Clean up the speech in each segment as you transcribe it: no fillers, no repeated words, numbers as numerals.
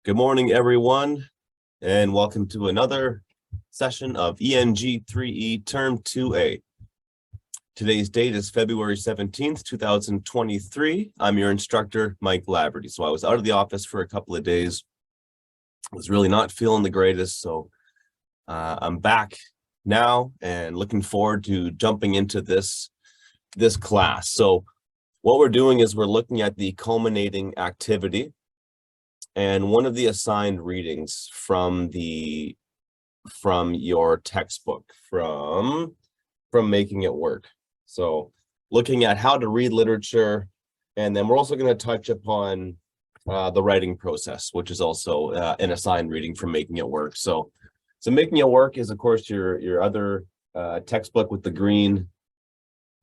Good morning, everyone, and welcome to another session of ENG3E Term 2A. Today's date is February 17th, 2023. I'm your instructor, Mike Laverty. So I was out of the office for a couple of days. I was really not feeling the greatest, so I'm back now and looking forward to jumping into this class. So what we're doing is we're looking at the culminating activity. And one of the assigned readings from your textbook, from Making It Work. So looking at how to read literature, and then we're also going to touch upon the writing process, which is also an assigned reading from Making It Work. So Making It Work is, of course, your other textbook with the green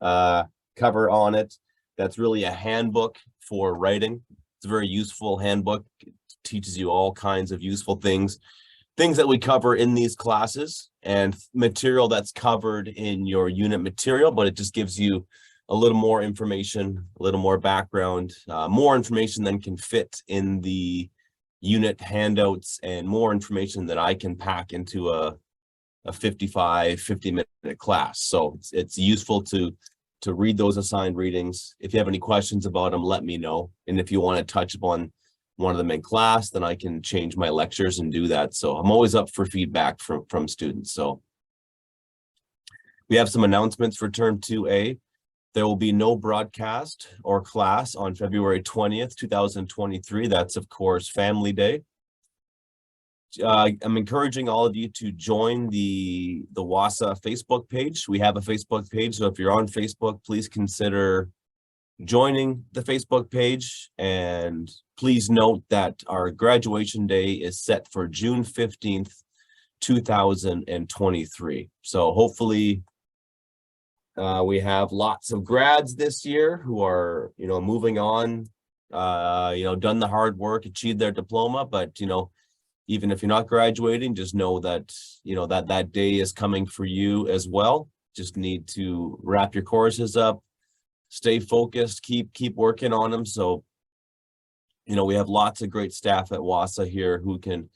cover on it. That's really a handbook for writing. It's a very useful handbook. It teaches you all kinds of useful things that we cover in these classes, and material that's covered in your unit material, but it just gives you a little more information, a little more background, more information than can fit in the unit handouts, and more information that I can pack into a 50-minute class. So it's useful to read those assigned readings. If you have any questions about them, let me know. And if you want to touch upon one of them in class, then I can change my lectures and do that. So I'm always up for feedback from students. So we have some announcements for Term 2A. There will be no broadcast or class on February 20th, 2023. That's, of course, Family Day. I'm encouraging all of you to join the WASA Facebook page. We have a Facebook page, so if you're on Facebook, please consider joining the Facebook page. And please note that our graduation day is set for June 15th, 2023. So hopefully we have lots of grads this year who are, moving on, done the hard work, achieved their diploma, but, even if you're not graduating, just know that, that day is coming for you as well. Just need to wrap your courses up, stay focused, keep working on them. So, we have lots of great staff at WASA here who can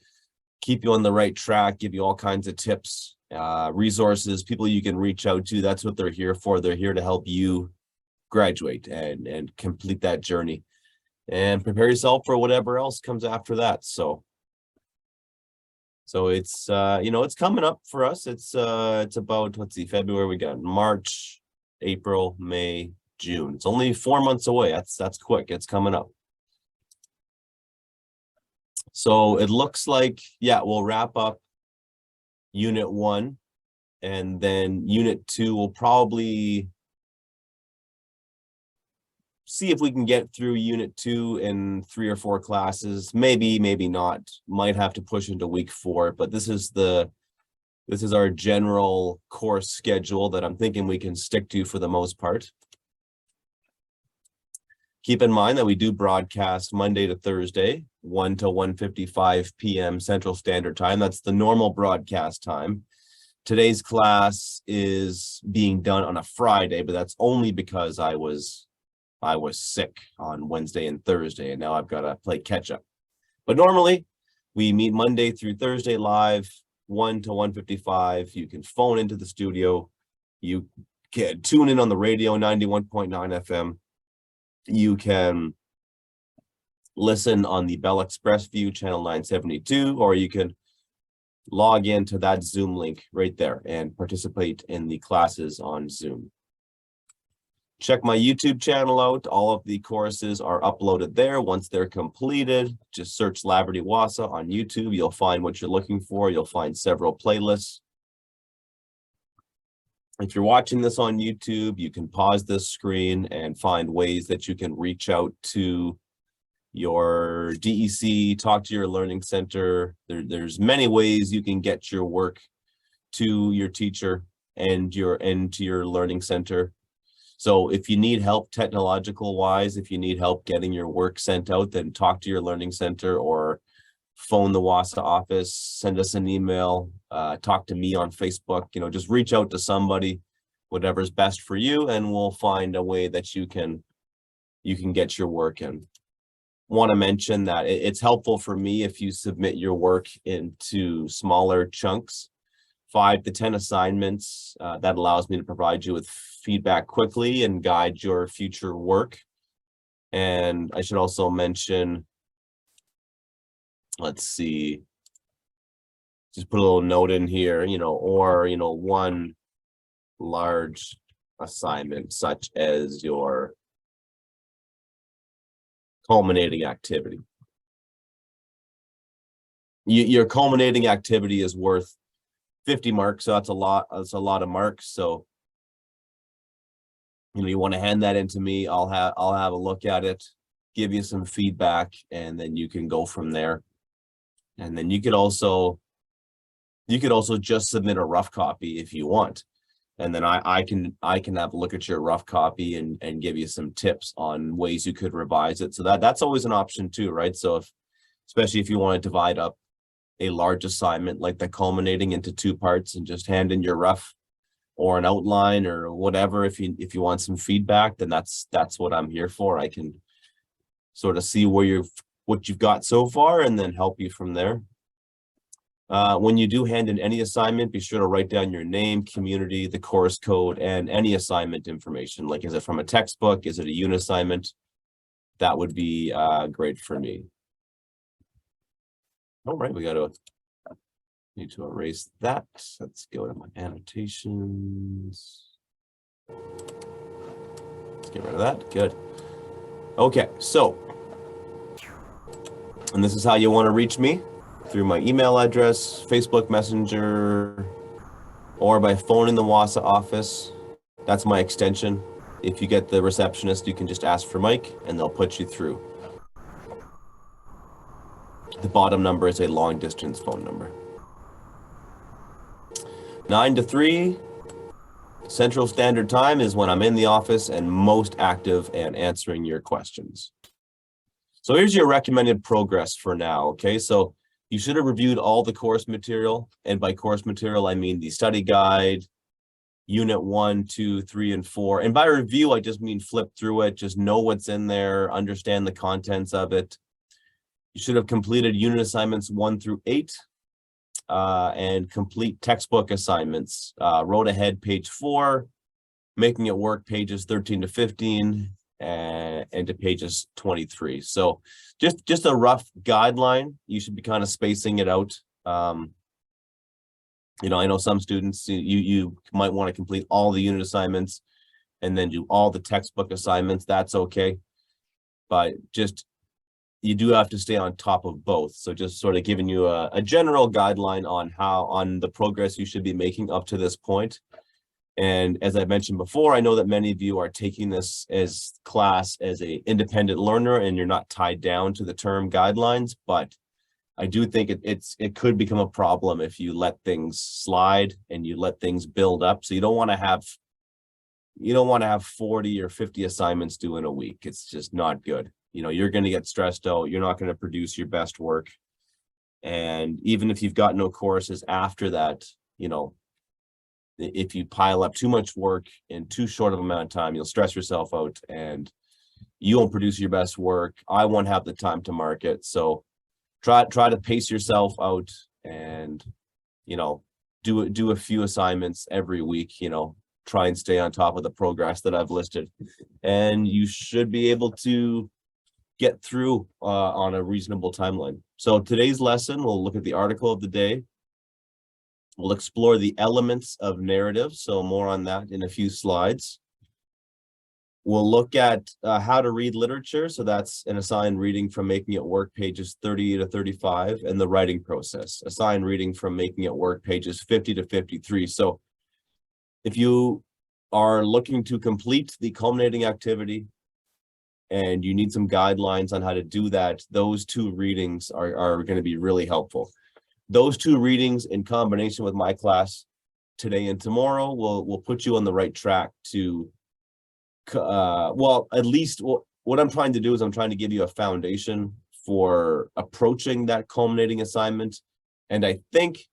keep you on the right track, give you all kinds of tips, resources, people you can reach out to. That's what they're here for. They're here to help you graduate and complete that journey and prepare yourself for whatever else comes after that. So it's, it's coming up for us. It's about, let's see, February, we got March, April, May, June. It's only 4 months away. That's quick. It's coming up. So it looks like, we'll wrap up Unit 1, and then Unit 2 will probably see if we can get through Unit 2 in 3 or 4 classes. Maybe not. Might have to push into week 4, but this is our general course schedule that I'm thinking we can stick to for the most part. Keep in mind that we do broadcast Monday to Thursday, 1 to 1:55 p.m. Central Standard Time. That's the normal broadcast time. Today's class is being done on a Friday, but that's only because I was sick on Wednesday and Thursday, and now I've got to play catch up. But normally we meet Monday through Thursday live, 1 to 1:55. You can phone into the studio. You can tune in on the radio, 91.9 FM. You can listen on the Bell ExpressVu channel 972, or you can log into that Zoom link right there and participate in the classes on Zoom. Check my YouTube channel out. All of the courses are uploaded there. Once they're completed, just search Laverty WASA on YouTube. You'll find what you're looking for. You'll find several playlists. If you're watching this on YouTube, you can pause this screen and find ways that you can reach out to your DEC, talk to your learning center. There's many ways you can get your work to your teacher and to your learning center. So if you need help technological wise, if you need help getting your work sent out, then talk to your learning center or phone the WASA office, send us an email, talk to me on Facebook, just reach out to somebody, whatever's best for you, and we'll find a way that you can get your work in. want to mention that it's helpful for me if you submit your work into smaller chunks, 5 to 10 assignments. That allows me to provide you with feedback quickly and guide your future work. And I should also mention, let's see, just put a little note in here, or, one large assignment such as your culminating activity. Your culminating activity is worth 50 marks, so that's a lot of marks. So you want to hand that in to me. I'll have a look at it, give you some feedback, and then you can go from there. And then you could also just submit a rough copy if you want, and then I can have a look at your rough copy and give you some tips on ways you could revise it. So that's always an option too, right? So especially if you want to divide up a large assignment like the culminating into 2 parts and just hand in your rough or an outline or whatever, if you want some feedback, then that's what I'm here for. I can sort of see what you've got so far and then help you from there. When you do hand in any assignment, be sure to write down your name, community, the course code, and any assignment information. Like, is it from a textbook? Is it a unit assignment? That would be great for me. All right, need to erase that. Let's go to my annotations. Let's get rid of that. Good. Okay, so, and this is how you want to reach me: through my email address, Facebook Messenger, or by phone in the WASA office. That's my extension. If you get the receptionist, you can just ask for Mike and they'll put you through. The bottom number is a long distance phone number. 9 to 3 Central Standard Time is when I'm in the office and most active and answering your questions. So here's your recommended progress for now, okay? So you should have reviewed all the course material, and by course material, I mean the study guide, unit 1, 2, 3, and 4. And by review, I just mean flip through it, just know what's in there, understand the contents of it. You should have completed unit assignments 1 through 8 and complete textbook assignments. Road ahead, page 4, making it work, pages 13 to 15, and to pages 23. So just a rough guideline. You should be kind of spacing it out. I know some students, you might want to complete all the unit assignments and then do all the textbook assignments. That's okay, but you do have to stay on top of both. So just sort of giving you a general guideline on the progress you should be making up to this point. And as I mentioned before, I know that many of you are taking this as class as an independent learner and you're not tied down to the term guidelines, but I do think it could become a problem if you let things slide and you let things build up. So you don't want to have 40 or 50 assignments due in a week. It's just not good. You're going to get stressed out. You're not going to produce your best work. And even if you've got no courses after that, if you pile up too much work in too short of an amount of time, you'll stress yourself out and you won't produce your best work. I won't have the time to market. So try to pace yourself out and, do a few assignments every week, try and stay on top of the progress that I've listed. And you should be able to get through on a reasonable timeline. So today's lesson, we'll look at the article of the day. We'll explore the elements of narrative, so more on that in a few slides. We'll look at how to read literature, so that's an assigned reading from Making It Work, pages 30 to 35, and the writing process, assigned reading from Making It Work, pages 50 to 53. So if you are looking to complete the culminating activity and you need some guidelines on how to do that, those 2 readings are going to be really helpful. Those 2 readings in combination with my class today and tomorrow will put you on the right track to, at least what I'm trying to do is I'm trying to give you a foundation for approaching that culminating assignment. And I think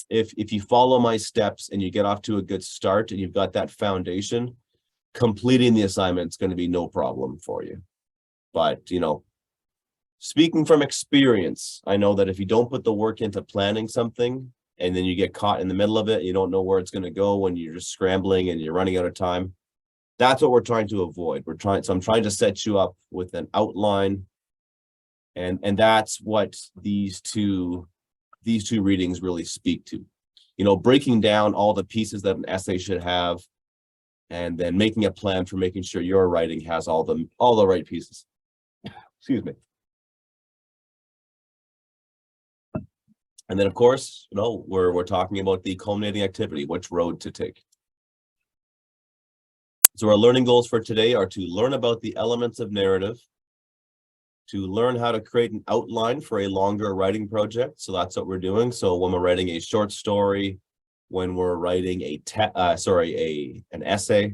if you follow my steps and you get off to a good start and you've got that foundation, completing the assignment is going to be no problem for you. But, Speaking from experience, I know that if you don't put the work into planning something and then you get caught in the middle of it, you don't know where it's going to go when you're just scrambling and you're running out of time. That's what we're trying to avoid. So I'm trying to set you up with an outline, and that's what these two readings really speak to. You know, breaking down all the pieces that an essay should have, and then making a plan for making sure your writing has all the right pieces. Excuse me. And then, of course, you know, we're talking about the culminating activity, which road to take. So our learning goals for today are to learn about the elements of narrative, to learn how to create an outline for a longer writing project. So that's what we're doing. So when we're writing a short story, when we're writing an essay,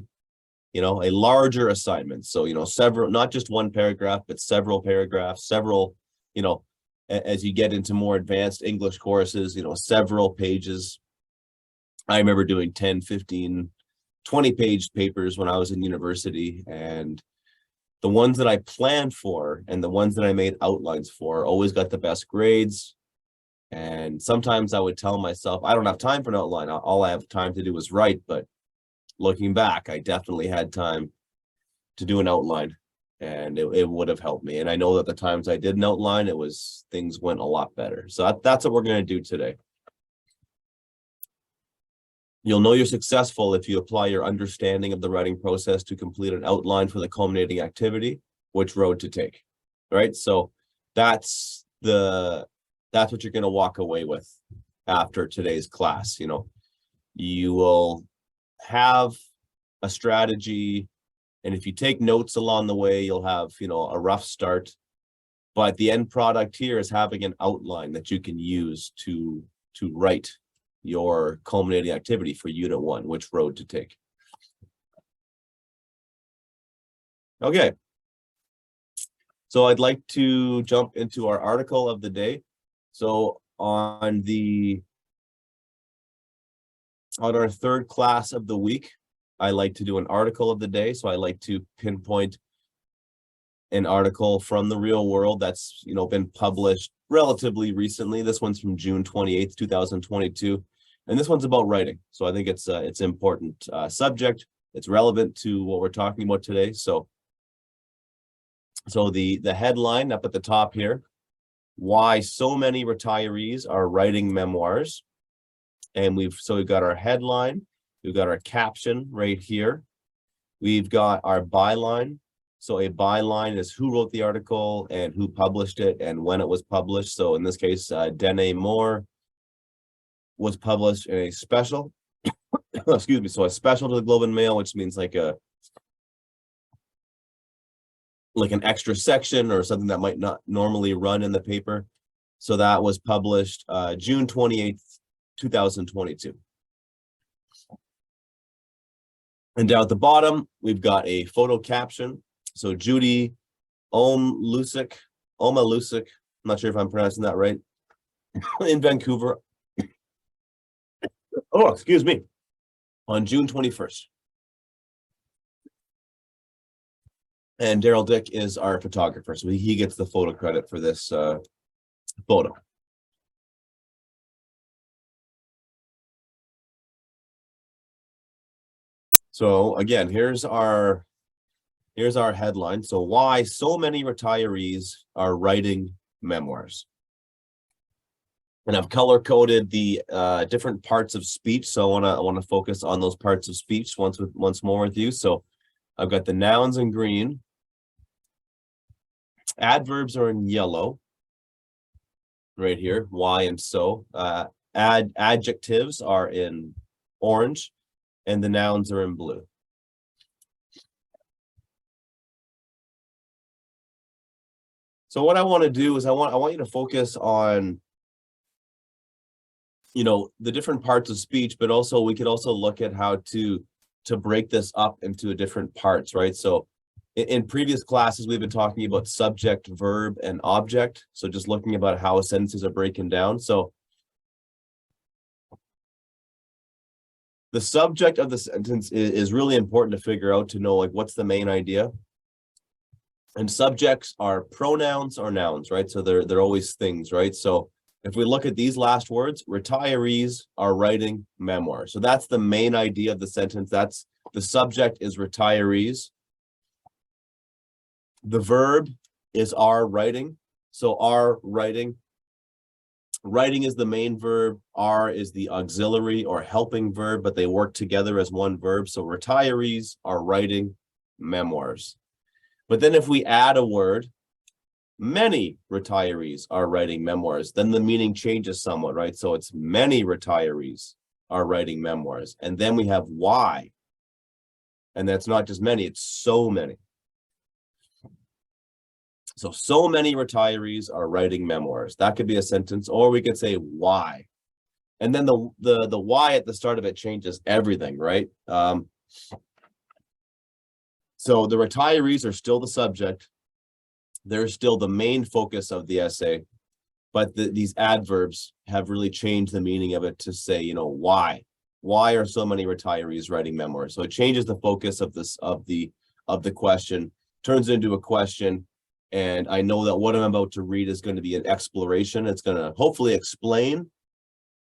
you know, a larger assignment. So, you know, several, not just one paragraph, but several paragraphs, you know, as you get into more advanced English courses, you know, several pages. I remember doing 10, 15, 20-page papers when I was in university, and the ones that I planned for and the ones that I made outlines for always got the best grades. And sometimes I would tell myself, I don't have time for an outline. All I have time to do is write. But looking back, I definitely had time to do an outline, and it would have helped me. And I know that the times I did an outline, things went a lot better. So that's what we're going to do today. You'll know you're successful if you apply your understanding of the writing process to complete an outline for the culminating activity, which road to take, right? So that's what you're going to walk away with after today's class. You know, you will have a strategy, and if you take notes along the way, you'll have, you know, a rough start. But the end product here is having an outline that you can use to write your culminating activity for unit 1, which road to take. Okay. So I'd like to jump into our article of the day. So on our third class of the week, I like to do an article of the day. So I like to pinpoint an article from the real world that's, you know, been published relatively recently. This one's from June 28th, 2022. And this one's about writing. So I think it's an important subject. It's relevant to what we're talking about today. So the headline up at the top here, why so many retirees are writing memoirs. And we've got our headline, we've got our caption right here. We've got our byline. So a byline is who wrote the article and who published it and when it was published. So in this case, Dene Moore was published in a special, excuse me, so a special to the Globe and Mail, which means like an extra section or something that might not normally run in the paper. So that was published June 28th, 2022. And down at the bottom, we've got a photo caption. So Judy Omalusic, I'm not sure if I'm pronouncing that right, in Vancouver. Oh, excuse me, on June 21st. And Daryl Dick is our photographer, so he gets the photo credit for this photo. So again, here's our headline. So why so many retirees are writing memoirs. And I've color coded the different parts of speech. So I want to focus on those parts of speech once more with you. So I've got the nouns in green. Adverbs are in yellow right here, why and so. Adjectives are in orange, and the nouns are in blue. So what I want to do is I want you to focus on, you know, the different parts of speech, but also we could also look at how to break this up into different parts, right? So in previous classes, we've been talking about subject, verb, and object. So just looking about how sentences are breaking down. So the subject of the sentence is really important to figure out, to know like what's the main idea. And subjects are pronouns or nouns, right? So they're always things, right? So if we look at these last words, retirees are writing memoirs. So that's the main idea of the sentence. That's the subject is retirees. The verb is are writing. So are writing. Writing is the main verb. Are is the auxiliary or helping verb, but they work together as one verb. So retirees are writing memoirs. But then if we add a word, many retirees are writing memoirs, then the meaning changes somewhat, right? So it's many retirees are writing memoirs. And then we have why. And that's not just many, it's so many. So many retirees are writing memoirs. That could be a sentence, or we could say why. And then the why at the start of it changes everything, right? So the retirees are still the subject. They're still the main focus of the essay, but these adverbs have really changed the meaning of it to say, you know, why? Why are so many retirees writing memoirs? So it changes the focus of the question, turns it into a question. And I know that what I'm about to read is going to be an exploration. It's going to hopefully explain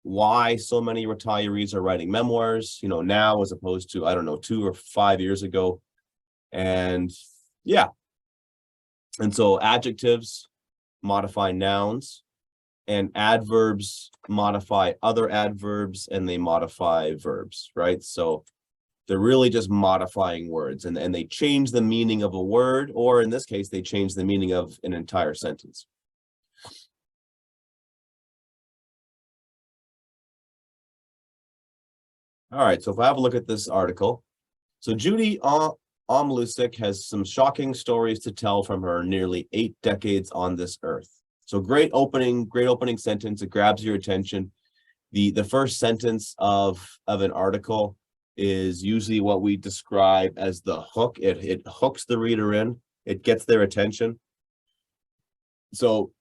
why so many retirees are writing memoirs, you know, now as opposed to, I don't know, 2 or 5 years ago. And yeah. And so adjectives modify nouns, and adverbs modify other adverbs, and they modify verbs, right? So they're really just modifying words, and they change the meaning of a word, or in this case, they change the meaning of an entire sentence. All right, so if I have a look at this article, so Judy Omlusik has some shocking stories to tell from her nearly 8 decades on this earth. So great opening sentence. It grabs your attention. The first sentence of an article is usually what we describe as the hook. It hooks the reader in. It gets their attention. So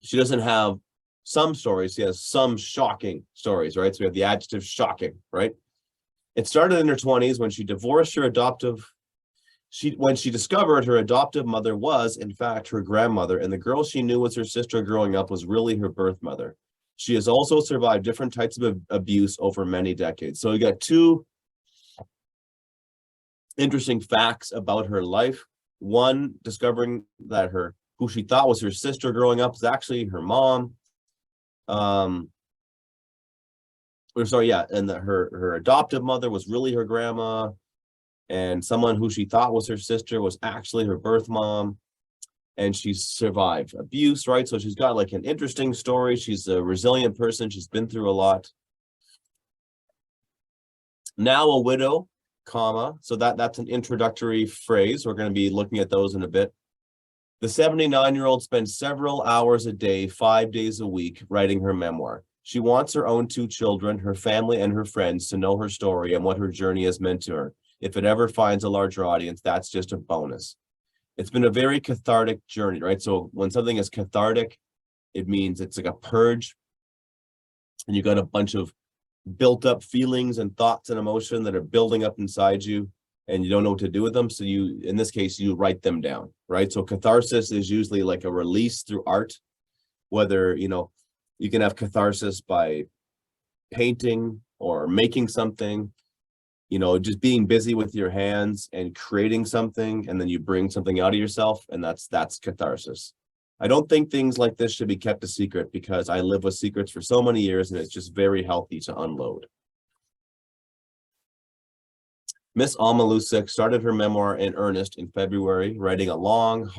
she doesn't have some stories. She has some shocking stories, right? So we have the adjective shocking, right? It started in her 20s when she divorced her when she discovered her adoptive mother was, in fact, her grandmother, and the girl she knew was her sister growing up was really her birth mother. She has also survived different types of abuse over many decades. So we got 2 interesting facts about her life. One, discovering that who she thought was her sister growing up is actually her mom. And that her adoptive mother was really her grandma, and someone who she thought was her sister was actually her birth mom, and she's survived abuse, right? So she's got like an interesting story. She's a resilient person. She's been through a lot. Now a widow, comma. So that's an introductory phrase. We're going to be looking at those in a bit. The 79-year-old spends several hours a day, 5 days a week, writing her memoir. She wants her own 2 children, her family, and her friends to know her story and what her journey has meant to her. If it ever finds a larger audience, that's just a bonus. It's been a very cathartic journey, right? So when something is cathartic, it means it's like a purge, and you got a bunch of built up feelings and thoughts and emotion that are building up inside you, and you don't know what to do with them. So in this case, you write them down, right? So catharsis is usually like a release through art, whether, you know, you can have catharsis by painting or making something, you know, just being busy with your hands and creating something, and then you bring something out of yourself, and that's catharsis. I don't think things like this should be kept a secret, because I live with secrets for so many years, and it's just very healthy to unload. Miss Omlusik started her memoir in earnest in February, writing a long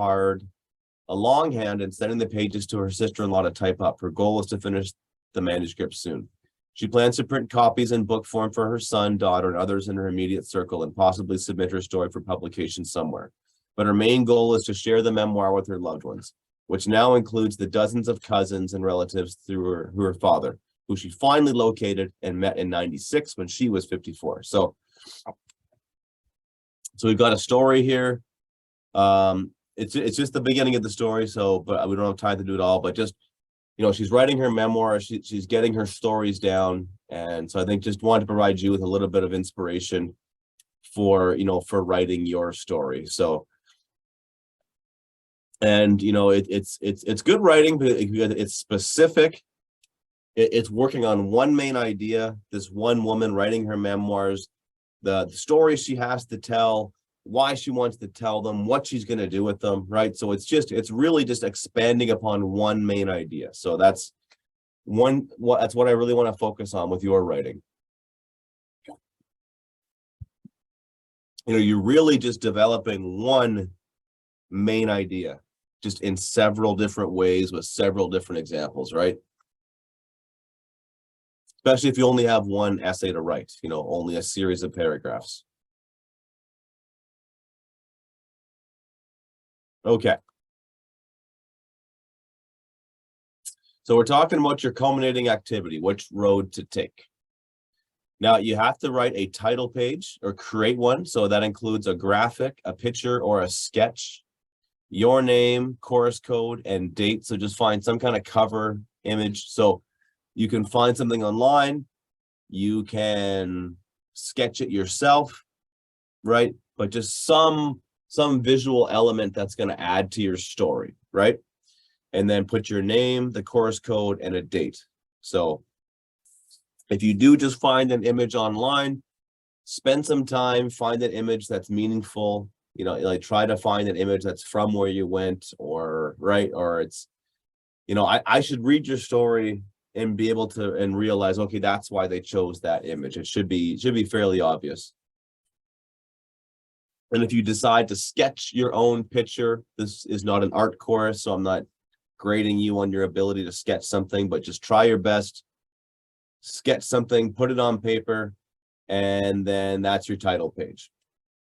hand and sending the pages to her sister-in-law to type up. Her goal is to finish the manuscript soon. She plans to print copies in book form for her son, daughter, and others in her immediate circle, and possibly submit her story for publication somewhere. But her main goal is to share the memoir with her loved ones, which now includes the dozens of cousins and relatives through her father, who she finally located and met in '96 when she was 54. So we've got a story here. It's just the beginning of the story, but we don't have time to do it all, but just, you know, she's writing her memoir, she's getting her stories down. And so I think just wanted to provide you with a little bit of inspiration for, for writing your story. So, and, it's good writing, but it's specific. It's working on one main idea, this one woman writing her memoirs, the stories she has to tell, why she wants to tell them, what she's going to do with them, right? So it's really just expanding upon one main idea. So that's what I really want to focus on with your writing. You're really just developing one main idea, just in several different ways with several different examples, right? Especially if you only have one essay to write, only a series of paragraphs. Okay. So we're talking about your culminating activity, which road to take. Now you have to write a title page or create one. So that includes a graphic, a picture, or a sketch, your name, course code, and date. So just find some kind of cover image. So you can find something online, you can sketch it yourself, right? But just some visual element that's going to add to your story, right? And then put your name, the course code, and a date. So if you do just find an image online, spend some time, find an image that's meaningful, like try to find an image that's from where you went, or right, or it's, I should read your story and be able to and realize, okay, that's why they chose that image. It should be fairly obvious. And if you decide to sketch your own picture, this is not an art course, so I'm not grading you on your ability to sketch something, but just try your best, sketch something, put it on paper, and then that's your title page.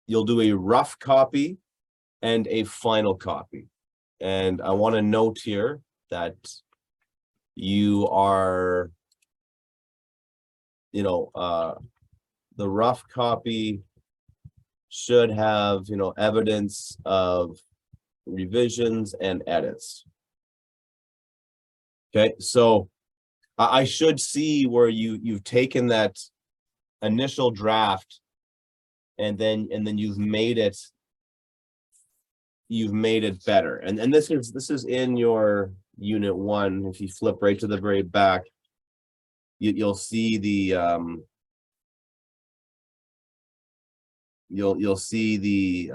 You'll do a rough copy and a final copy. And I want to note here that you are, the rough copy should have, evidence of revisions and edits. Okay, so I should see where you've taken that initial draft and then you've made it better. And this is in your unit 1. If you flip right to the very back, you'll see the you'll see the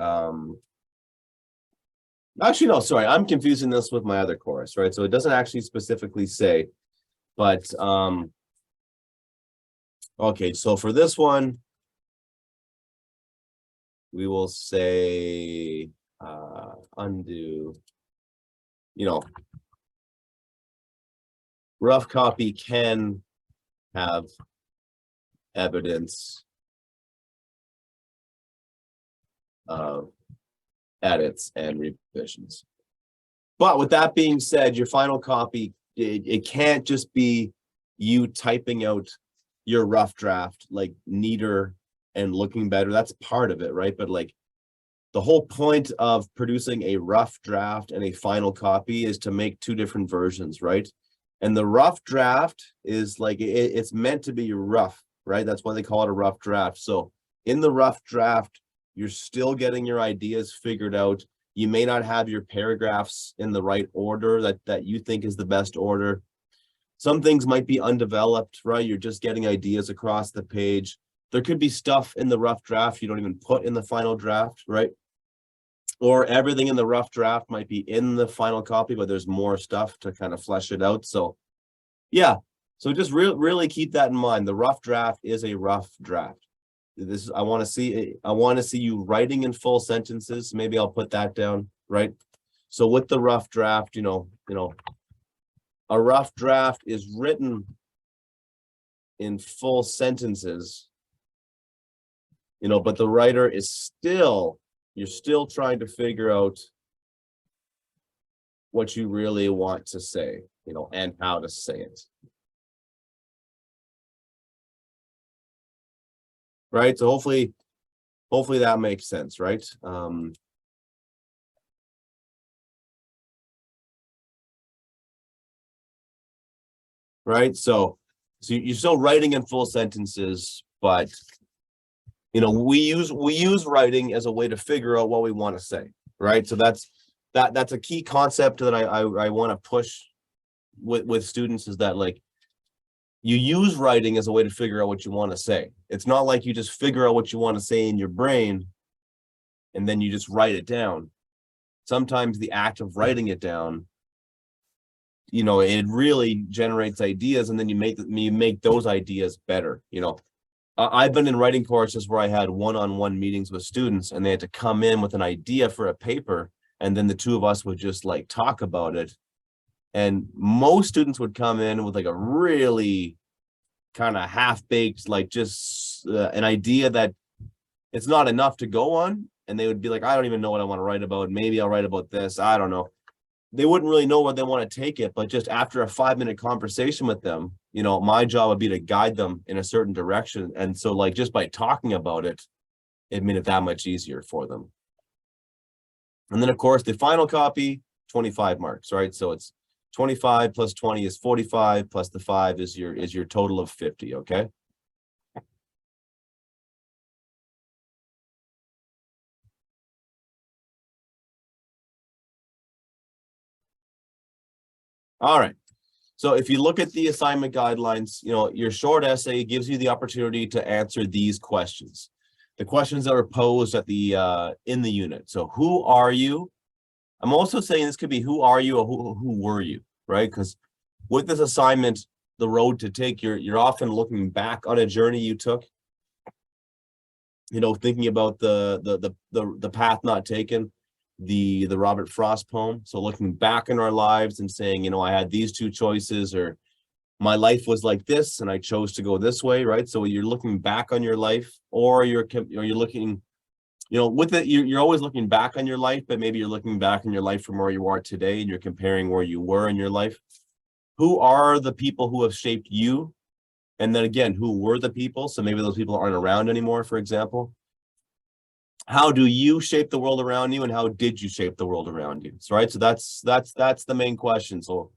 actually, no, sorry, I'm confusing this with my other course, right? So it doesn't actually specifically say, but okay, so for this one, we will say undo, rough copy can have evidence of edits and revisions. But with that being said, your final copy, it can't just be you typing out your rough draft like neater and looking better. That's part of it, right? But like the whole point of producing a rough draft and a final copy is to make 2 different versions, right? And the rough draft is like it's meant to be rough, right? That's why they call it a rough draft. So in the rough draft, you're still getting your ideas figured out. You may not have your paragraphs in the right order that you think is the best order. Some things might be undeveloped, right? You're just getting ideas across the page. There could be stuff in the rough draft you don't even put in the final draft, right? Or everything in the rough draft might be in the final copy, but there's more stuff to kind of flesh it out. So yeah, so just really keep that in mind. The rough draft is a rough draft. I want to see you writing in full sentences. Maybe I'll put that down, right? So with the rough draft, a rough draft is written in full sentences, but the writer is you're still trying to figure out what you really want to say, and how to say it. Right? So hopefully that makes sense, right? Right? So you're still writing in full sentences, but You know, we use writing as a way to figure out what we want to say, right? So that's a key concept that I want to push with students, is that like you use writing as a way to figure out what you want to say. It's not like you just figure out what you want to say in your brain and then you just write it down. Sometimes the act of writing it down, you know, it really generates ideas, and then you make those ideas better. You know, I've been in writing courses where I had one-on-one meetings with students, and they had to come in with an idea for a paper, and then the two of us would just like talk about it. And most students would come in with like a really kind of half-baked, like just an idea that it's not enough to go on. And they would be like, I don't even know what I want to write about. Maybe I'll write about this. I don't know. They wouldn't really know where they want to take it. But just after a 5-minute conversation with them, you know, my job would be to guide them in a certain direction. And so like just by talking about it, it made it that much easier for them. And then of course the final copy, 25 marks, right? So it's 25 plus 20 is 45, plus the 5 is your total of 50, okay? All right. So if you look at the assignment guidelines, you know, your short essay gives you the opportunity to answer these questions. The questions that were posed at the in the unit. So who are you? I'm also saying this could be who are you or who were you, right? Because with this assignment, the road to take, you're often looking back on a journey you took. You know, thinking about the path not taken, the Robert Frost poem. So looking back in our lives and saying, you know, I had these two choices, or my life was like this and I chose to go this way, right? So you're looking back on your life, or you're looking, you know, with it, you're always looking back on your life, but maybe you're looking back on your life from where you are today and you're comparing where you were in your life. Who are the people who have shaped you? And then again, who were the people? So maybe those people aren't around anymore, for example. How do you shape the world around you, and how did you shape the world around you? So, right. So that's the main question. So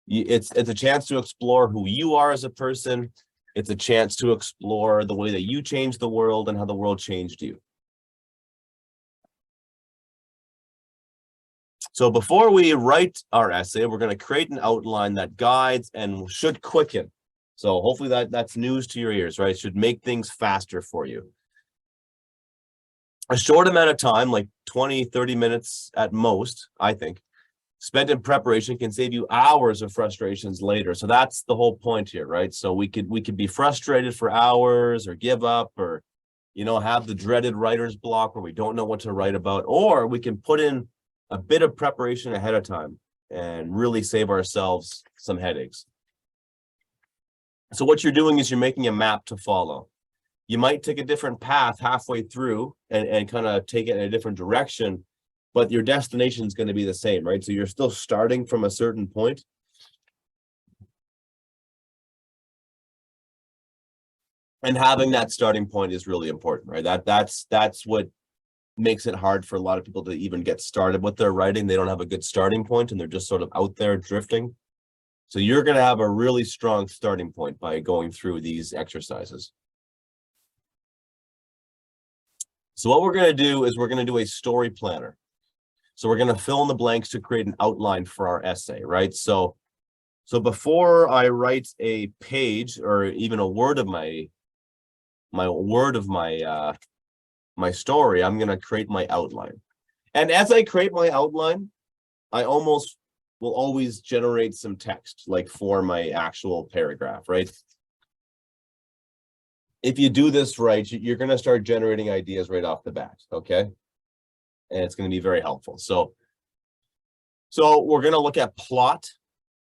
it's a chance to explore who you are as a person. It's a chance to explore the way that you changed the world and how the world changed you. So before we write our essay, we're going to create an outline that guides and should quicken. So hopefully that's news to your ears, right? It should make things faster for you. A short amount of time, like 20, 30 minutes at most, I think, spent in preparation can save you hours of frustrations later. So that's the whole point here, right? So we could be frustrated for hours, or give up, or, you know, have the dreaded writer's block where we don't know what to write about, or we can put in a bit of preparation ahead of time and really save ourselves some headaches. So what you're doing is you're making a map to follow. You might take a different path halfway through and kind of take it in a different direction, but your destination is going to be the same, right? So you're still starting from a certain point. And having that starting point is really important, right? That's what makes it hard for a lot of people to even get started with their writing. They don't have a good starting point and they're just sort of out there drifting. So you're going to have a really strong starting point by going through these exercises. So what we're going to do is we're going to do a story planner. So we're going to fill in the blanks to create an outline for our essay, right? So before I write a page or even a word of my story, I'm going to create my outline. And as I create my outline, I almost will always generate some text, like for my actual paragraph, right? If you do this right, you're going to start generating ideas right off the bat, okay? And it's going to be very helpful. So we're going to look at plot,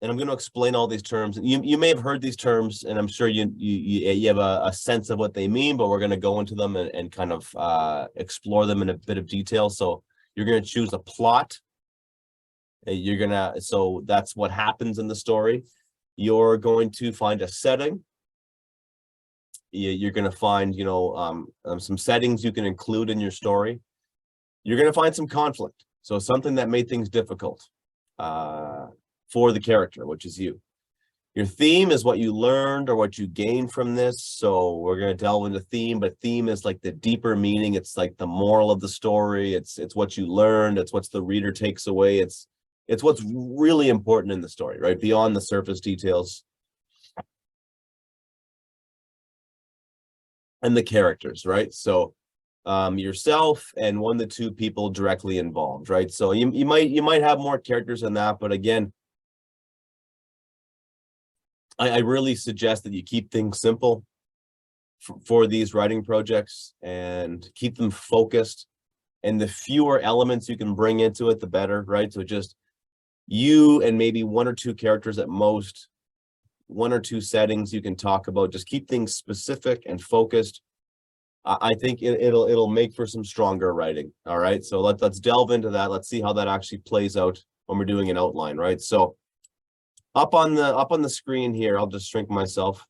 and I'm going to explain all these terms. You may have heard these terms, and I'm sure you have a sense of what they mean, but we're going to go into them and kind of explore them in a bit of detail. So you're going to choose a plot. So that's what happens in the story. You're going to find a setting. You're going to find, you know, some settings you can include in your story. You're going to find some conflict. So something that made things difficult for the character, which is you. Your theme is what you learned or what you gained from this. So we're going to delve into theme, but theme is like the deeper meaning. It's like the moral of the story. It's what you learned. It's what the reader takes away. It's what's really important in the story, right? Beyond the surface details and the characters, right? So yourself and 1 to 2 people directly involved, right? So you might have more characters than that, but again, I really suggest that you keep things simple for these writing projects and keep them focused. And the fewer elements you can bring into it, the better, right? So just you and maybe 1 or 2 characters at most, 1 or 2 settings you can talk about. Just keep things specific and focused. I think it'll make for some stronger writing. All right, so let's delve into that. Let's see how that actually plays out when we're doing an outline, right? So up on the screen here, I'll just shrink myself.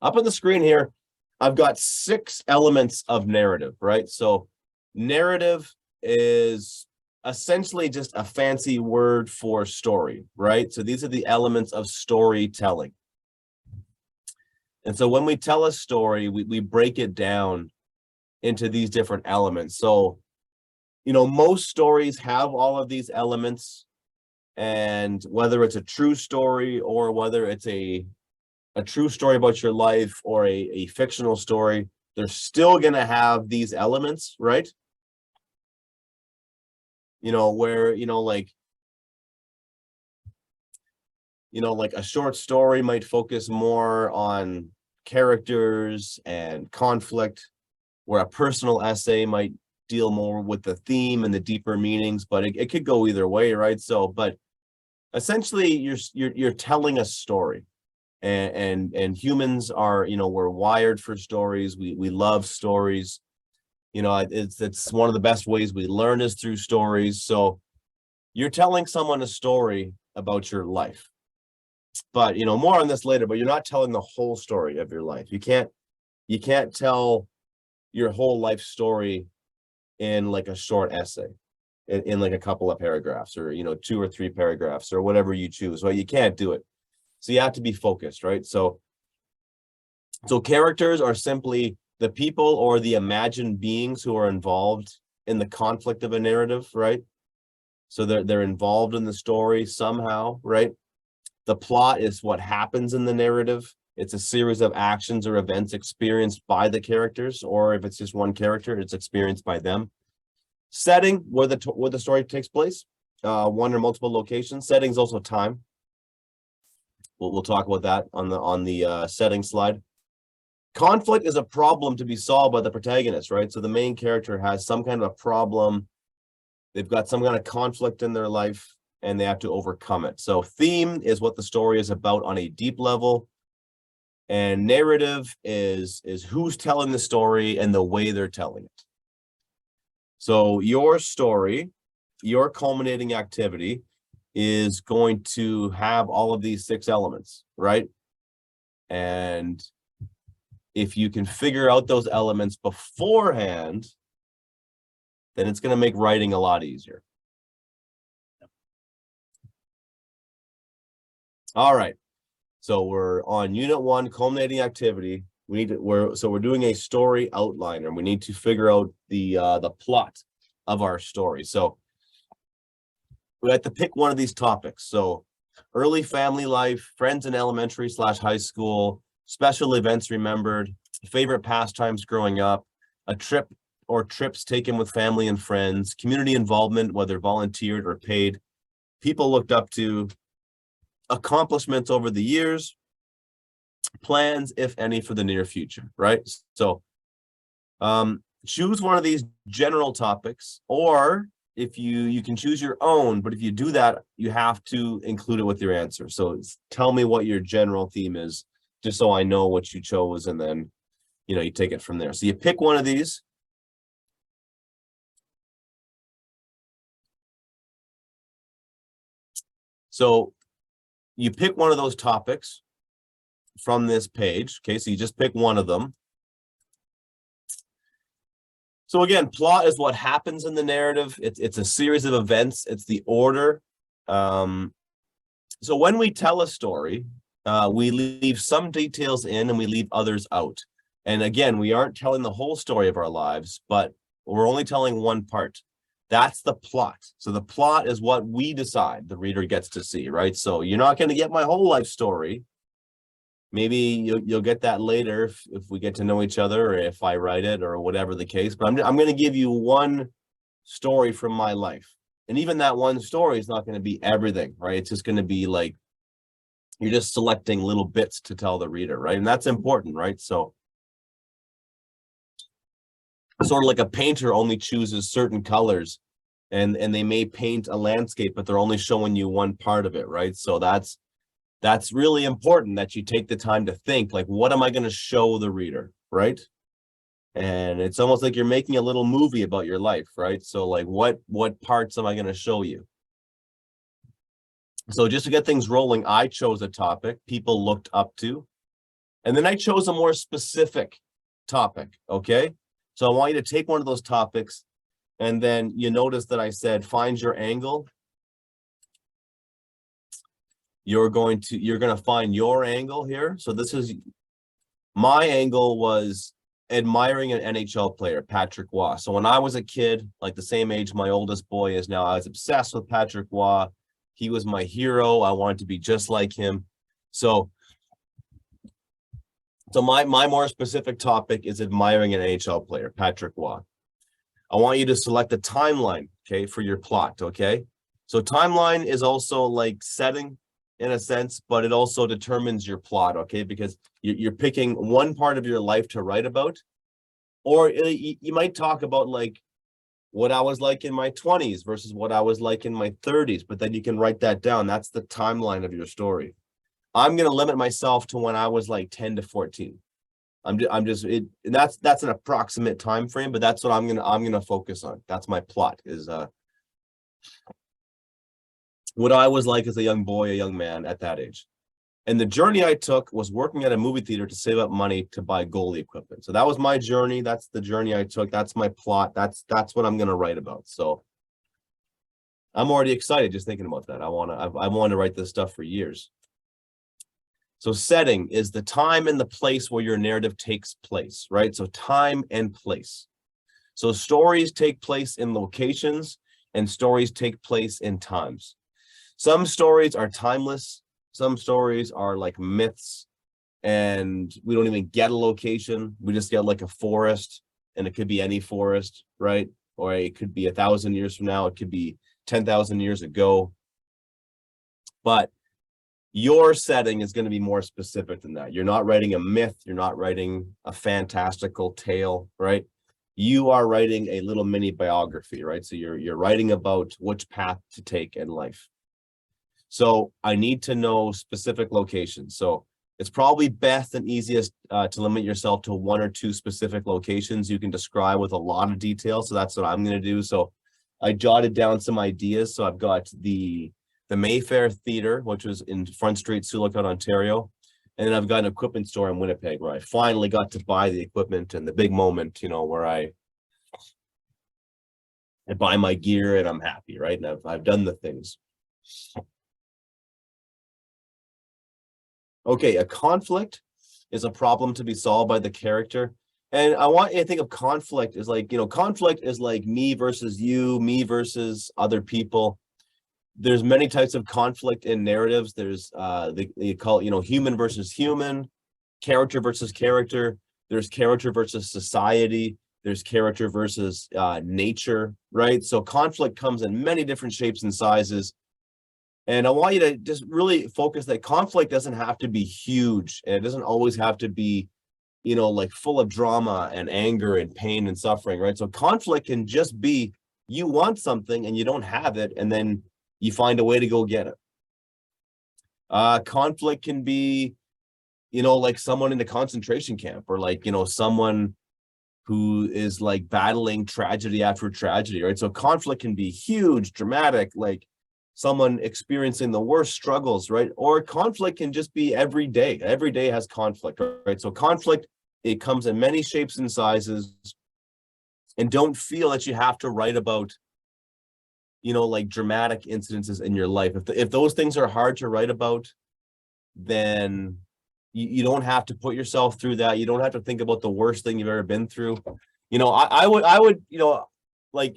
Up on the screen here, I've got 6 elements of narrative, right? So narrative is essentially just a fancy word for story, right? So these are the elements of storytelling. And so when we tell a story, we break it down into these different elements. So, most stories have all of these elements, and whether it's a true story or whether it's a true story about your life or a fictional story, they're still going to have these elements, right? Where, like a short story might focus more on characters and conflict, where a personal essay might deal more with the theme and the deeper meanings, but it could go either way, right? So, but essentially you're telling a story, and humans are, we're wired for stories. We love stories. It's one of the best ways we learn is through stories. So you're telling someone a story about your life, but more on this later, but you're not telling the whole story of your life. You can't tell your whole life story in like a short essay, in like a couple of paragraphs, or 2 or 3 paragraphs, or whatever you choose. Well, you can't do it. So you have to be focused, right? So characters are simply the people or the imagined beings who are involved in the conflict of a narrative, right? So they're involved in the story somehow, right? The plot is what happens in the narrative. It's a series of actions or events experienced by the characters, or if it's just one character, it's experienced by them. Setting, where the story takes place, 1 or multiple locations. Setting is also time. We'll talk about that on the setting slide. Conflict is a problem to be solved by the protagonist, right? So the main character has some kind of a problem. They've got some kind of conflict in their life, and they have to overcome it. So theme is what the story is about on a deep level, and narrative is who's telling the story and the way they're telling it. So your story, your culminating activity, is going to have all of these 6 elements, right? And if you can figure out those elements beforehand, then it's going to make writing a lot easier. All right. So we're on Unit 1, culminating activity. We're doing a story outline, and we need to figure out the plot of our story. So we have to pick one of these topics. So early family life, friends in elementary / high school, special events remembered, favorite pastimes growing up, a trip or trips taken with family and friends, community involvement, whether volunteered or paid, people looked up to, accomplishments over the years, plans, if any, for the near future, right? So choose one of these general topics, or if you can choose your own, but if you do that, you have to include it with your answer. So tell me what your general theme is, just so I know what you chose, and then you take it from there. So you pick one of these. So you pick one of those topics from this page. Okay, so you just pick one of them. So again, plot is what happens in the narrative. It's a series of events. It's the order. So when we tell a story, we leave some details in and we leave others out. And again, we aren't telling the whole story of our lives, but we're only telling one part. That's the plot. So the plot is what we decide the reader gets to see, right? So you're not going to get my whole life story. Maybe you'll get that later if we get to know each other, or if I write it, or whatever the case. But I'm going to give you one story from my life. And even that one story is not going to be everything, right? It's just going to be like, you're just selecting little bits to tell the reader, right? And that's important, right? So sort of like a painter only chooses certain colors, and they may paint a landscape, but they're only showing you one part of it, right? So that's really important, that you take the time to think, like, what am I going to show the reader, right? And it's almost like you're making a little movie about your life, right? So like, what parts am I going to show you? So just to get things rolling, I chose a topic people looked up to, and then I chose a more specific topic, okay? So I want you to take one of those topics, and then you notice that I said, find your angle. You're going to find your angle here. So this is, my angle was admiring an NHL player, Patrick Waugh. So when I was a kid, like the same age my oldest boy is now, I was obsessed with Patrick Waugh. He was my hero. I wanted to be just like him. So my more specific topic is admiring an NHL player, Patrick Waugh. I want you to select a timeline, okay, for your plot, okay? So timeline is also like setting in a sense, but it also determines your plot, okay? Because you're picking one part of your life to write about, or you might talk about like what I was like in my 20s versus what I was like in my 30s, but then you can write that down. That's the timeline of your story. I'm going to limit myself to when I was like 10 to 14. That's an approximate time frame, but that's what I'm going to focus on. That's my plot, is what I was like as a young boy, a young man at that age. And the journey I took was working at a movie theater to save up money to buy goalie equipment. So that was my journey. That's the journey I took. That's my plot. That's what I'm going to write about. So I'm already excited just thinking about that. I want to write this stuff for years. So setting is the time and the place where your narrative takes place, right? So time and place. So stories take place in locations, and stories take place in times. Some stories are timeless. Some stories are like myths, and we don't even get a location. We just get like a forest, and it could be any forest, right? Or it could be 1,000 years from now. It could be 10,000 years ago. But your setting is going to be more specific than that. You're not writing a myth. You're not writing a fantastical tale, right? You are writing a little mini biography, right? So you're writing about which path to take in life. So I need to know specific locations. So it's probably best and easiest to limit yourself to 1 or 2 specific locations you can describe with a lot of detail. So that's what I'm going to do. So I jotted down some ideas. So I've got the Mayfair Theater, which was in Front Street, Sioux Lookout, Ontario. And then I've got an equipment store in Winnipeg where I finally got to buy the equipment, and the big moment, you know, where I buy my gear and I'm happy, right? And I've done the things. Okay, a conflict is a problem to be solved by the character. And I want you to think of conflict as like, you know, conflict is like me versus you, me versus other people. There's many types of conflict in narratives. There's they call it, you know, human versus human, character versus character. There's character versus society. There's character versus nature, right? So conflict comes in many different shapes and sizes. And I want you to just really focus that conflict doesn't have to be huge, and it doesn't always have to be, you know, like full of drama and anger and pain and suffering, right? So conflict can just be, you want something and you don't have it, and then you find a way to go get it. Conflict can be, you know, like someone in a concentration camp, or like, you know, someone who is like battling tragedy after tragedy, right? So conflict can be huge, dramatic, like someone experiencing the worst struggles, right? Or conflict can just be every day. Every day has conflict, right? So conflict, it comes in many shapes and sizes. And don't feel that you have to write about like dramatic incidences in your life. If those things are hard to write about, then you don't have to put yourself through that. You don't have to think about the worst thing you've ever been through. I would,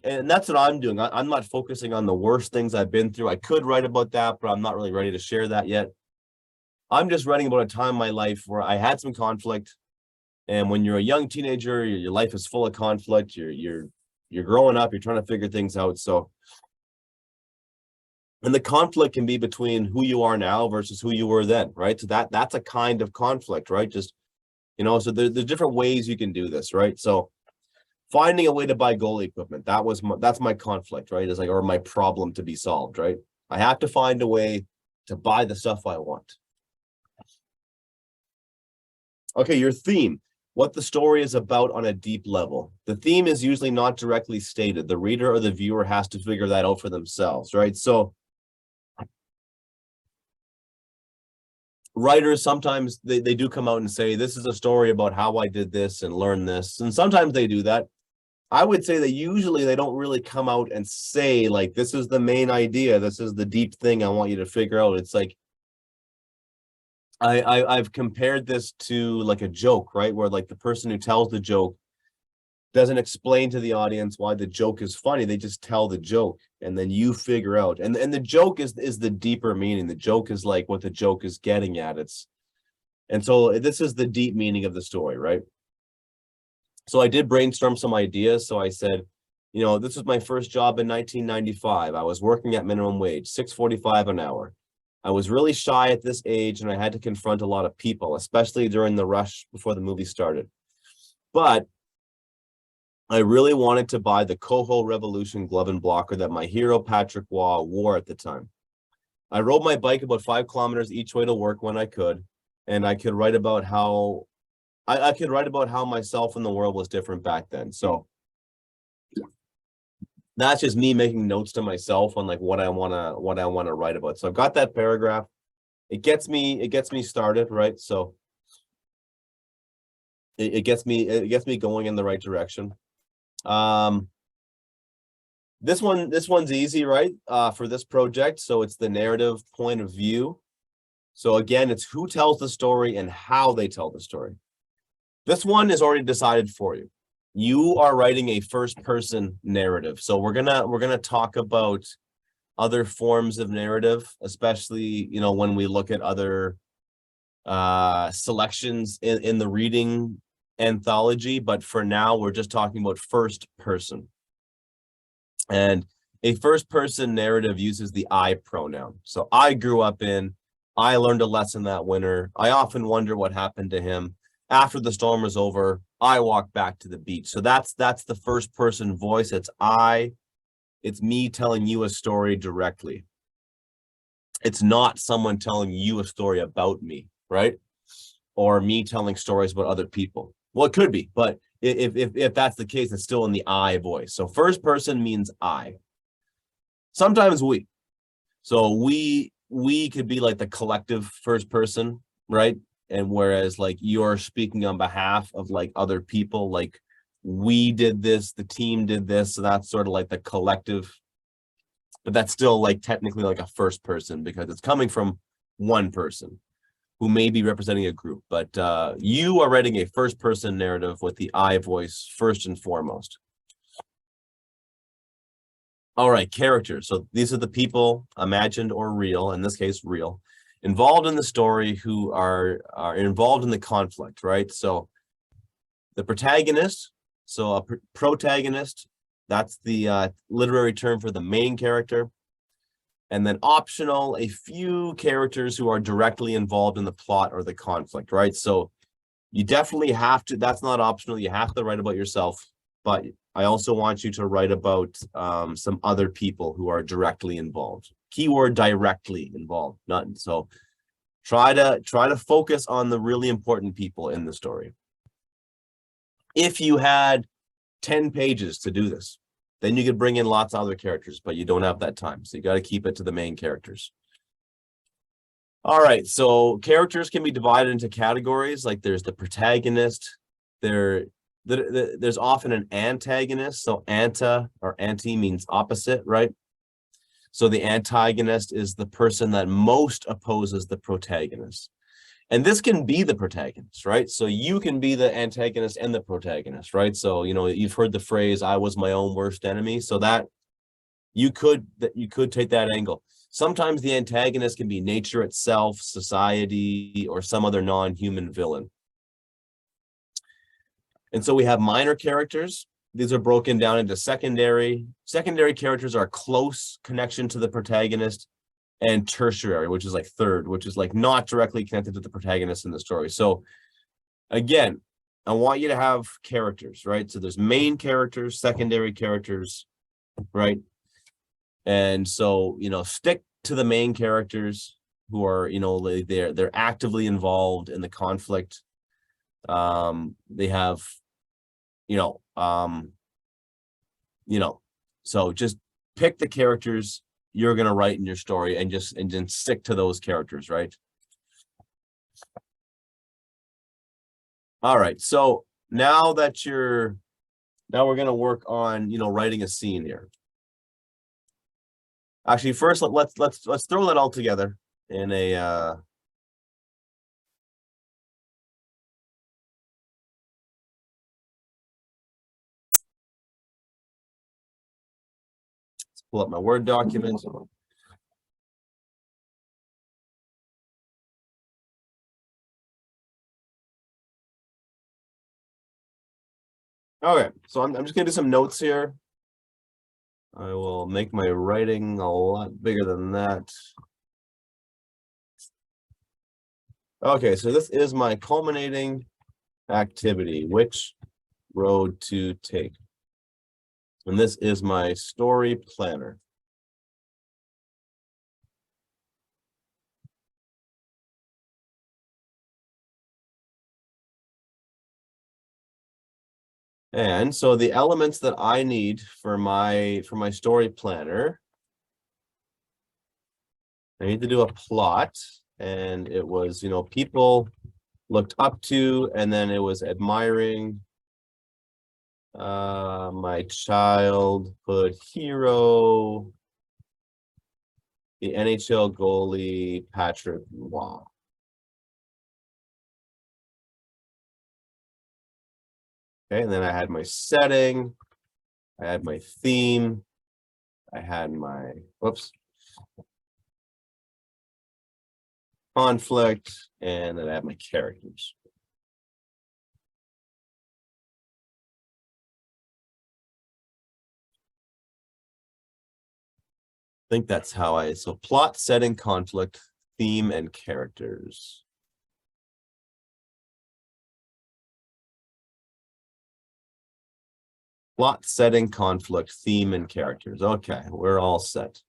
and that's what I'm doing. I'm not focusing on the worst things I've been through. I could write about that, but I'm not really ready to share that yet. I'm just writing about a time in my life where I had some conflict. And when you're a young teenager, your life is full of conflict. You're growing up, you're trying to figure things out. And the conflict can be between who you are now versus who you were then, right? So that's a kind of conflict, right? Just, so there's different ways you can do this, right? So finding a way to buy goalie equipment, that's my conflict, right? Is like, or my problem to be solved, right? I have to find a way to buy the stuff I want. Okay, your theme, what the story is about on a deep level. The theme is usually not directly stated. The reader or the viewer has to figure that out for themselves, right? So writers, sometimes they do come out and say, this is a story about how I did this and learned this. And sometimes they do that. I would say that usually they don't really come out and say, like, this is the main idea. This is the deep thing I want you to figure out. It's like, I've compared this to like a joke, right? Where like the person who tells the joke doesn't explain to the audience why the joke is funny. They just tell the joke and then you figure out. And the joke is the deeper meaning. The joke is like what the joke is getting at. And so this is the deep meaning of the story, right? So I did brainstorm some ideas. So I said, this was my first job in 1995. I was working at minimum wage, $6.45 an hour. I was really shy at this age and I had to confront a lot of people, especially during the rush before the movie started. But I really wanted to buy the Coho Revolution glove and blocker that my hero Patrick Waugh wore at the time. I rode my bike about 5 kilometers each way to work when I could, and I could write about how I could write about how myself in the world was different back then. So that's just me making notes to myself on like what I want to write about. So I've got that paragraph. It gets me started, right? So it gets me going in the right direction. This one's easy, right? For this project. So it's the narrative point of view. So again, it's who tells the story and how they tell the story. This one is already decided for you. You are writing a first person narrative. So we're gonna talk about other forms of narrative, especially, when we look at other selections in the reading anthology. But for now, we're just talking about first person. And a first person narrative uses the I pronoun. So I grew up I learned a lesson that winter. I often wonder what happened to him. After the storm was over, I walked back to the beach. So that's the first person voice. It's me telling you a story directly. It's not someone telling you a story about me, right? Or me telling stories about other people. Well, it could be, but if that's the case, it's still in the I voice. So first person means I. Sometimes we. So we could be like the collective first person, right? And whereas like you're speaking on behalf of like other people, like we did this, the team did this. So that's sort of like the collective, but that's still like technically like a first person because it's coming from one person who may be representing a group. But you are writing a first person narrative with the I voice first and foremost. All right, characters. So these are the people, imagined or real, in this case, real, involved in the story who are involved in the conflict, right? So the protagonist, so a protagonist, that's the literary term for the main character. And then optional, a few characters who are directly involved in the plot or the conflict, right? So you definitely have to, that's not optional. You have to write about yourself, but I also want you to write about some other people who are directly involved. Keyword directly involved, not so. Try to focus on the really important people in the story. If you had 10 pages to do this, then you could bring in lots of other characters, but you don't have that time. So you got to keep it to the main characters. All right, so characters can be divided into categories. Like there's the protagonist, there's often an antagonist. So anta or anti means opposite, right? So the antagonist is the person that most opposes the protagonist. And this can be the protagonist, right? So you can be the antagonist and the protagonist, right? So, you know, you've heard the phrase, I was my own worst enemy. So that you could take that angle. Sometimes the antagonist can be nature itself, society, or some other non-human villain. And so we have minor characters. These are broken down into secondary. Secondary characters are close connection to the protagonist, and tertiary, which is like third, which is like not directly connected to the protagonist in the story. So again, I want you to have characters, right? So there's main characters, secondary characters, right? And so, you know, stick to the main characters who are, you know, they're actively involved in the conflict. They have, so just pick the characters you're going to write in your story and then stick to those characters, right? All right. So now we're going to work on, writing a scene here. Actually, first let's throw that all together in a let's pull up my Word document. Okay, so I'm just gonna do some notes here. I will make my writing a lot bigger than that. Okay, so this is my culminating activity, which road to take. And this is my story planner. And so the elements that I need for my story planner, I need to do a plot, and it was, people looked up to, and then it was admiring my childhood hero, the NHL goalie, Patrick Waugh. Okay, and then I had my setting, I had my theme, I had my, conflict, and then I have my characters. I think that's how so plot, setting, conflict, theme, and characters. Plot, setting, conflict, theme, and characters. Okay, we're all set.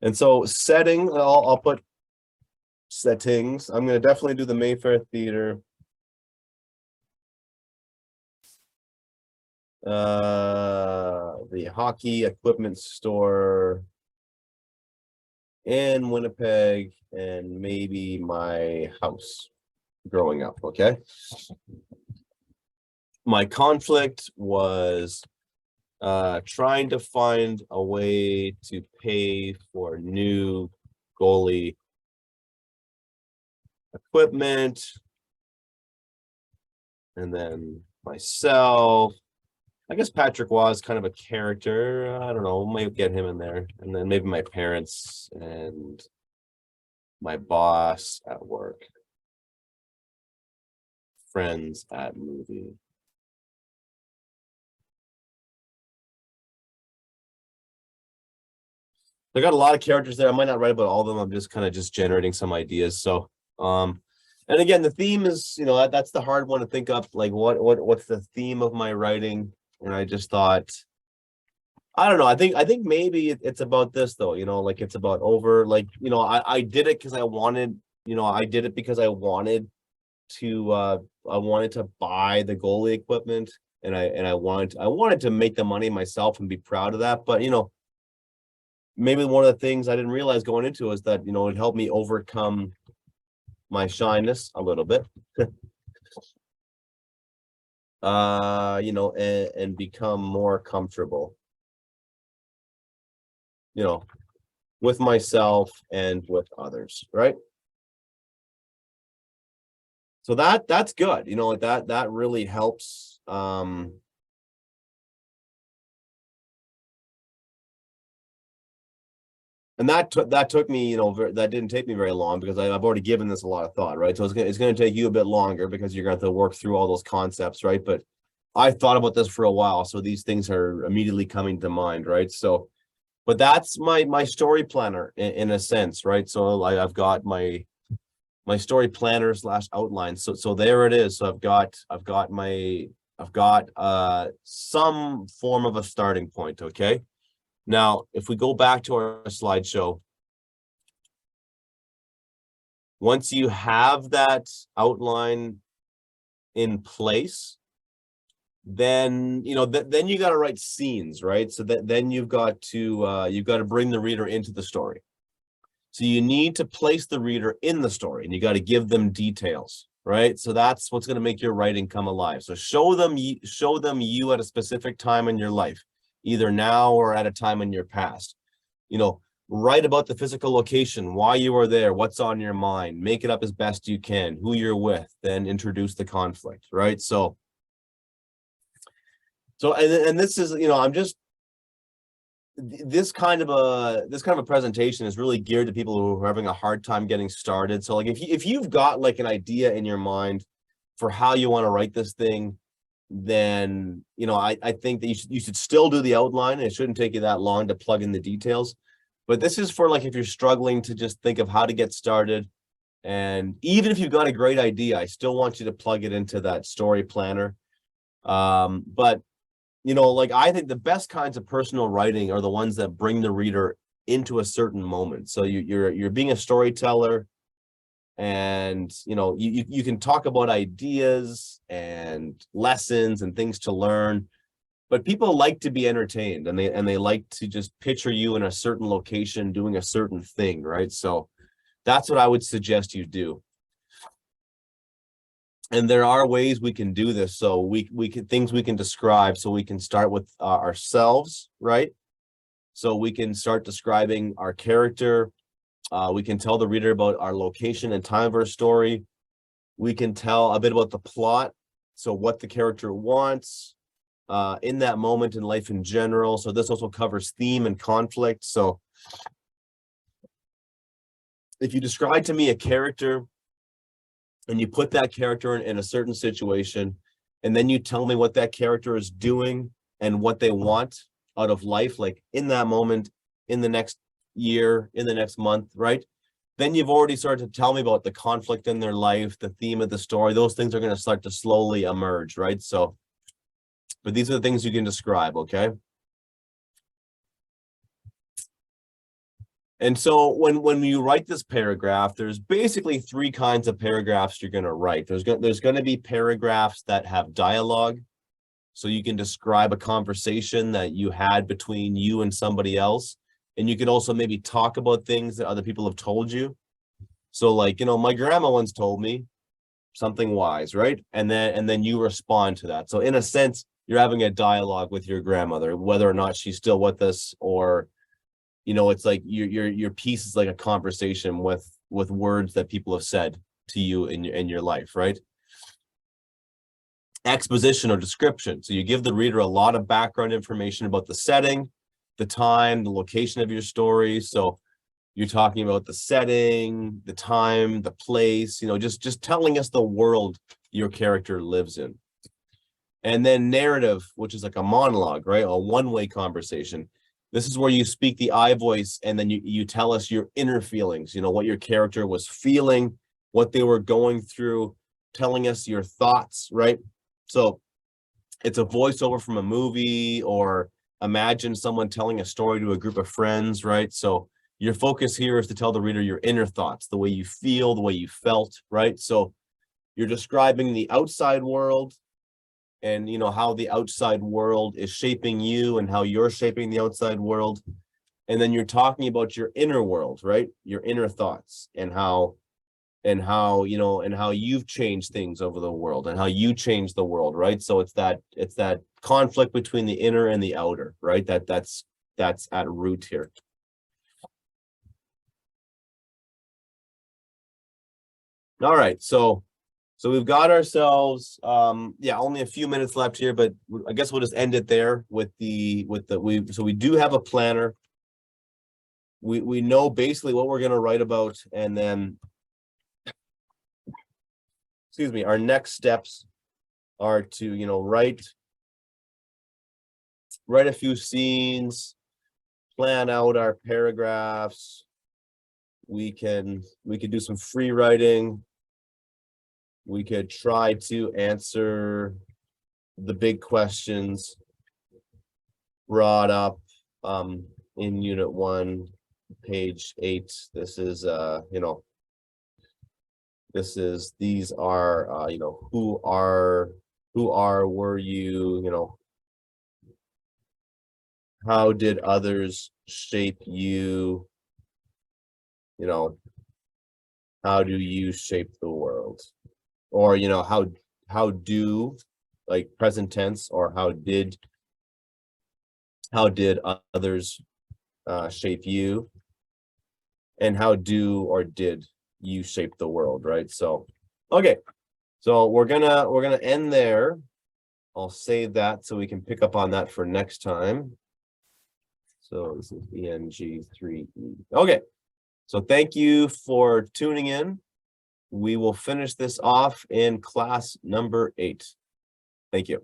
And so setting, I'll put settings. I'm going to definitely do the Mayfair Theater. The hockey equipment store in Winnipeg, and maybe my house growing up, okay? My conflict was trying to find a way to pay for new goalie equipment. And then myself, I guess Patrick was kind of a character. I don't know, might get him in there. And then maybe my parents and my boss at work. Friends at movie. I got a lot of characters there. I might not write about all of them. I'm just kind of generating some ideas. So, and again, the theme is, that's the hard one to think up. Like, what's the theme of my writing? And I just thought, I don't know. I think maybe it's about this though. Like it's about I did it because I wanted. I did it because I wanted to buy the goalie equipment, and I wanted to make the money myself and be proud of that. But maybe one of the things I didn't realize going into is that, it helped me overcome my shyness a little bit. And become more comfortable. you know, with myself and with others, right? So that's good, you know, like that really helps. And that took me, you know, that didn't take me very long because I've already given this a lot of thought, right? So it's gonna take you a bit longer because you're gonna have to work through all those concepts, right? But I thought about this for a while, so these things are immediately coming to mind, right? So, but that's my story planner in a sense, right? So I've got my story planner / outline. So there it is. So I've got some form of a starting point. Okay. Now, if we go back to our slideshow, once you have that outline in place, then you know then you got to write scenes, right? So that then you've got to bring the reader into the story. So you need to place the reader in the story, and you got to give them details, right? So that's what's going to make your writing come alive. So show them you at a specific time in your life, either now or at a time in your past. You know, write about the physical location, why you are there, what's on your mind, make it up as best you can, who you're with, then introduce the conflict, right? So and this is, you know, I'm just this kind of a presentation is really geared to people who are having a hard time getting started. So like if you've got like an idea in your mind for how you want to write this thing, then you know I think that you should still do the outline. It shouldn't take you that long to plug in the details. But this is for like if you're struggling to just think of how to get started. And even if you've got a great idea, I still want you to plug it into that story planner. But you know, like I think the best kinds of personal writing are the ones that bring the reader into a certain moment. So you're being a storyteller, and you know you can talk about ideas and lessons and things to learn, but people like to be entertained, and they like to just picture you in a certain location doing a certain thing, right? So that's what I would suggest you do. And there are ways we can do this. So we can things we can describe. So we can start with ourselves, right? So we can start describing our character. We can tell the reader about our location and time of our story. We can tell a bit about the plot. So what the character wants in that moment in life in general. So this also covers theme and conflict. So if you describe to me a character and you put that character in a certain situation, and then you tell me what that character is doing and what they want out of life, like in that moment, in the next year, in the next month, right? Then you've already started to tell me about the conflict in their life, the theme of the story. Those things are going to start to slowly emerge, right? So, but these are the things you can describe, okay? And so when you write this paragraph, there's basically 3 kinds of paragraphs you're going to write. There's going to be paragraphs that have dialogue. So you can describe a conversation that you had between you and somebody else. And you could also maybe talk about things that other people have told you. So like, you know, my grandma once told me something wise, right? And then you respond to that. So in a sense, you're having a dialogue with your grandmother, whether or not she's still with us, or you know, it's like your piece is like a conversation with words that people have said to you in your life, right? Exposition or description. So you give the reader a lot of background information about the setting, the time, the location of your story. So you're talking about the setting, the time, the place, you know, just telling us the world your character lives in. And then narrative, which is like a monologue, right? A one-way conversation. This is where you speak the I voice, and then you tell us your inner feelings, you know, what your character was feeling, what they were going through, telling us your thoughts, right? So it's a voiceover from a movie, or imagine someone telling a story to a group of friends, right? So your focus here is to tell the reader your inner thoughts, the way you feel, the way you felt, right? So you're describing the outside world, and you know how the outside world is shaping you and how you're shaping the outside world. And then you're talking about your inner world, right? Your inner thoughts, and how you know, and how you've changed things over the world, and how you change the world, right? So it's that conflict between the inner and the outer, right? That's at root here. All right, so we've got ourselves yeah, only a few minutes left here, but I guess we'll just end it there with we do have a planner. We know basically what we're going to write about, and then excuse me, our next steps are to write a few scenes, plan out our paragraphs. We could do some free writing. We could try to answer the big questions brought up in Unit 1, page 8. This is these are were you, how did others shape you, how do you shape the world, or how do, like present tense, or how did others shape you, and how do or did you shape the world, right? So okay, so we're gonna end there. I'll save that so we can pick up on that for next time. So this is ENG3E. Okay, so thank you for tuning in. We will finish this off in class number 8. Thank you.